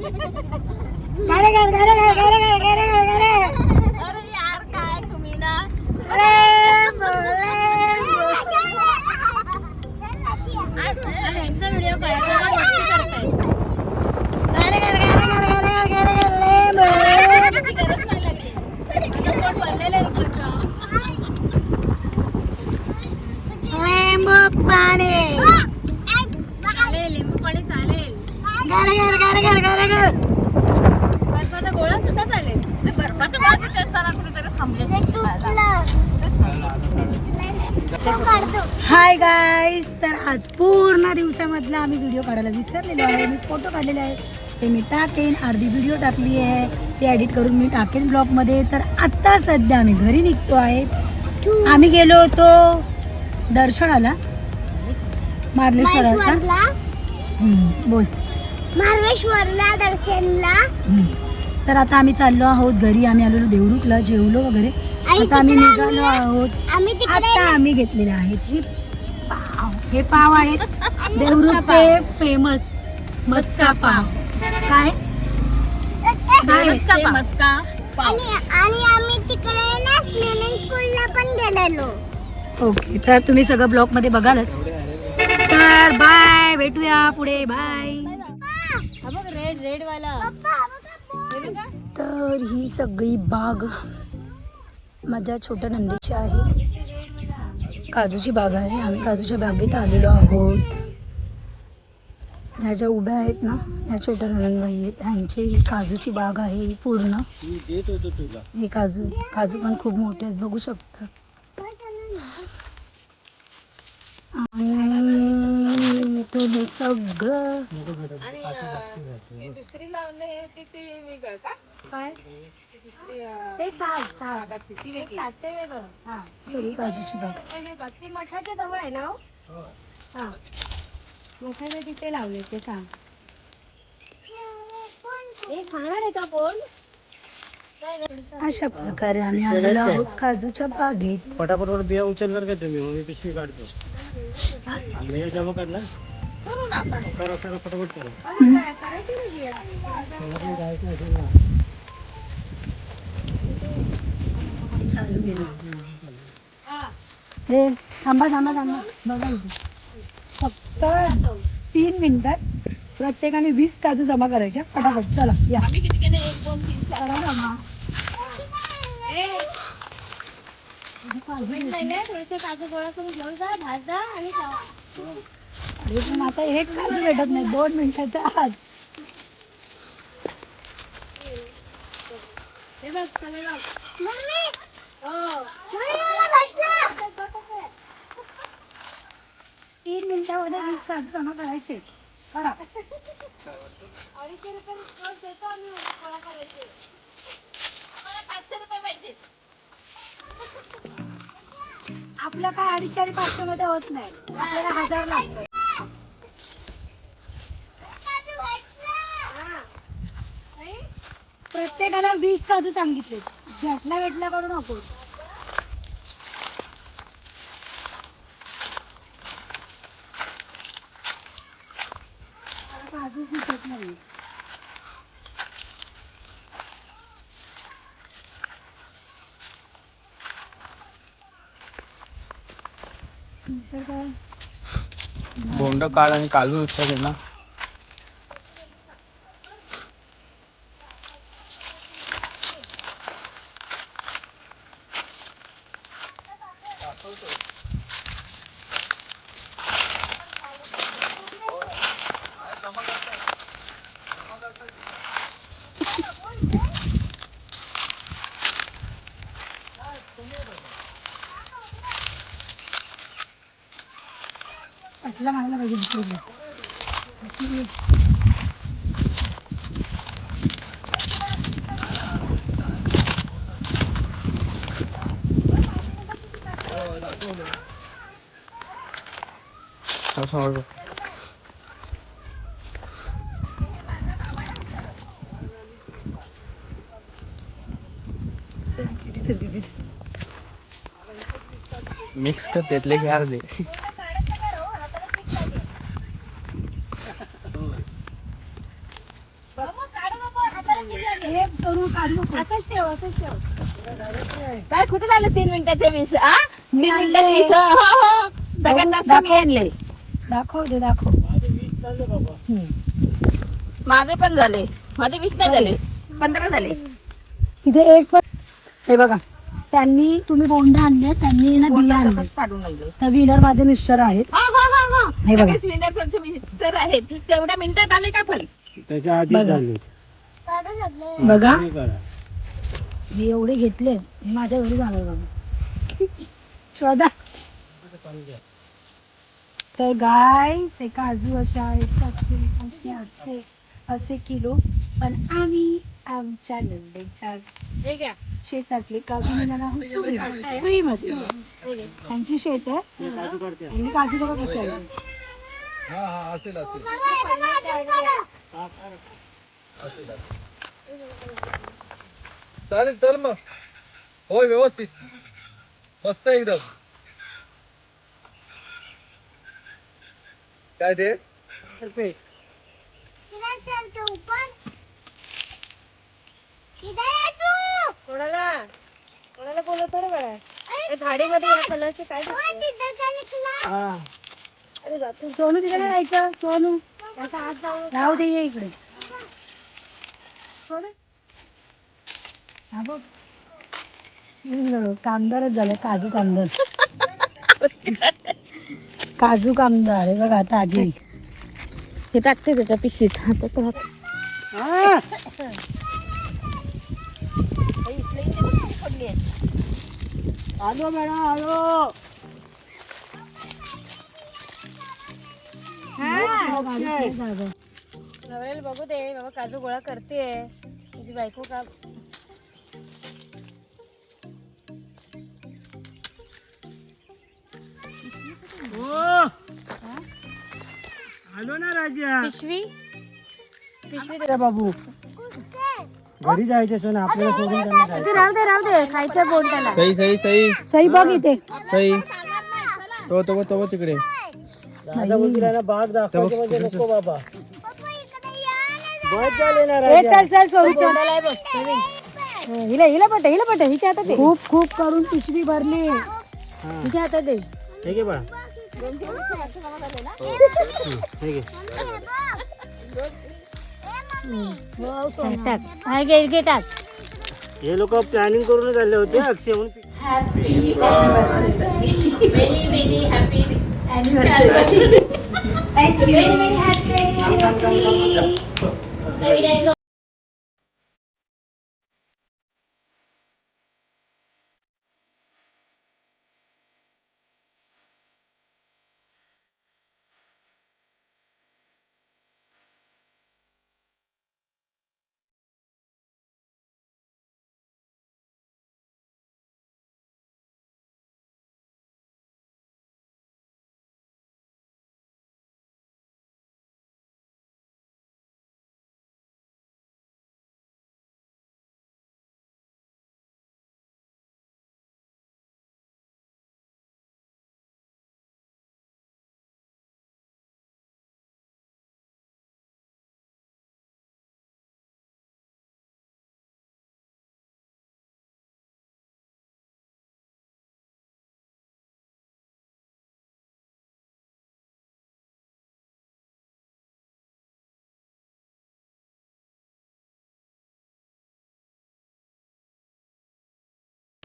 गाणे गा गाणे गा गाणे गा गाणे गा गाणे. अरे यार काय तुम्ही ना लेंबो लेंबो. यांचा व्हिडिओ काढायला मस्ती करताय. गाणे गा गाणे गा गाणे गा गाणे गा लेंबो लेंबो. गरज नाही लागली. पोट भरलेलं आहे रुपयाचं. लेंबो पाणी. चालेल लिंबू पाणी चालेल. गाणे गा गाणे गा गाणे गा. बर्फाचा गोळा सुद्धा चालेल. बर्फाचा गोळा तिथे असताना कुठेतरी थांबले. हाय गाईज, तर आज पूर्ण दिवसामधला आम्ही व्हिडिओ काढायला विसरलेलो आहे. मी फोटो काढलेले आहेत ते मी टाकेन. अर्धी व्हिडिओ टाकली आहे ते एडिट करून मी टाकेन ब्लॉगमध्ये. तर आत्ता सध्या आम्ही घरी निघतो आहे. आम्ही गेलो होतो दर्शनाला मार्लेश्वराचा. बोल. मार्लेश्वरला दर्शनला. तर आता आम्ही चाललो आहोत घरी. आम्ही आलेलो देवरुखला, जेवलो वगैरे. आता आम्ही निघालो आहोत. आता आम्ही घेतलेले आहेत हे पाव आहेत देवरुखचे फेमस मस्का पाव. काय मस्का पाव. आणि आम्ही तिकडे ना स्विमिंग पूलला पण गेलेलो. ओके, तर तुम्ही सगळं ब्लॉग मध्ये बघालच. तर बाय, भेटूया पुढे. बाय. रेड रेड वाला. तर ही सगळी बाग माझ्या छोट्या नंदीची आहे. काजूची बाग आहे. आम्ही काजूच्या बागेत आलेलो आहोत. ह्या ज्या उभ्या आहेत ना, ह्या छोट्या नंदबाई आहेत. ह्यांची ही काजूची बाग आहे ही पूर्ण. हे काजू पण खूप मोठे आहेत, बघू शकता. आणि तो हे सगळं दुसरी लावले ते वेगळं का काय ते ते वेगळं. हा, सगळी काजूची बाग. ते मठाच्या जवळ आहे ना. हा, मोठ्या तिथे लावले ते सांग. हे खाणार आहे का कोण. अशा प्रकारे आम्ही आलेलो आहोत काजूच्या बागेत. फटाफट बिया उचलणार का तुम्ही. मी पिशवी काढतो. बिया जमा करणार. करा फटाफट करा. चालू गेलो. हे थांबा थांबा थांबा बघा इथे. फक्त 3 मिनिटात प्रत्येकाने 20 काजू जमा करायच्या. फटाफट चला या. थोडेसे काजू गोळा करून घेऊन जा, भाजा आणि खावा. अरे पण आता एक काजू भेटत नाही 2 मिनिटाच्या आत. हे बघ सगळे बघ. हो 3 मिनिटामध्ये 20 काजू जमा करायचे. करा. 250 रुपये रोज देतो आम्ही गोळा करायचे. आम्हाला 500 रुपये पाहिजे. आपलं काय 250 आणि 500 मध्ये होत नाही. आपल्याला 1000 लागतं. प्रत्येकाला 20 काजू सांगितले. भेटला करू नको. काजू दिसत नाही. तर काय बोंड काढ आणि काजू उचल ना. आपल्याला मागायला पाहिजे. मिक्स कर त्यातले घ्या दे. काय कुठे झालं 3 मिनिटाचे 20? 3 मिनिटात 20? हो सगळ्यात जास्त मी आणले. दाखव दे दाखव. माझे 20 झाले बाबा. माझे पण झाले. माझे 20 नाही झाले, 15 झाले. तिथे एक पण हे बघा, त्यांनी तुम्ही बोंडा आणले, त्यांनी ना बिया आणले. काढून आणले. तर विनर माझे मिस्टर आहेत. हे बघा. लगेच विनरचे मिस्टर आहेत. तेवढ्या मिनिटात आले का फल? त्याच्या आधी बघा. झाले. बघा तुम्ही करा. मी एवढे घेतले, हे माझ्या घरी जाणार बघा. शोधा. तर गाईस हे काजू असे आहेत, असे किलो. पण आम्ही आमच्या नंदेच्या शेतातले काजू मिळाला फ्रीमध्ये. त्यांची शेत आहे, ते काजू काढते. आणि काजू बघा कसे आहे. चालेल चल मग. होय व्यवस्थित मस्त एकदम. काय ते कोणाला बोलवतो रे बाळा? झाडीमध्ये या कलरचे काय सोनू तिकडे जायचं. सोनू राहू दे, ये इकडे. हा बघ. कामदारच झालं, काजू कामदार. काजू कामदार हे बघा ताजी. हे टाकते त्याच्या पिशीत. आलो मॅडम आलो. बघू दे बाबा, काजू गोळा करते तुझी बायको का. आलो ना राजा. पिशवी अरे बाबू घरी जायचं सण आपल्याला सोडून त्यांना जायचं. राहू दे खायचं बोल त्याला. सही सही सही सही बघ इथे. सही. तो तिकडे. दादा बोलतील ना बाग दाखवायचे म्हणजे नको बाबा. बस झाले ना ए, राजा. चल सोनू चल. हिला पट हिच्या हातात दे. खूप खूप करून पिशवी भरली हिच्या हातात दे. ठीक आहे बाळा. ठीक आहे. टाक. हे लोक प्लॅनिंग करूनच आले होते अक्षय म्हणून. Thank you.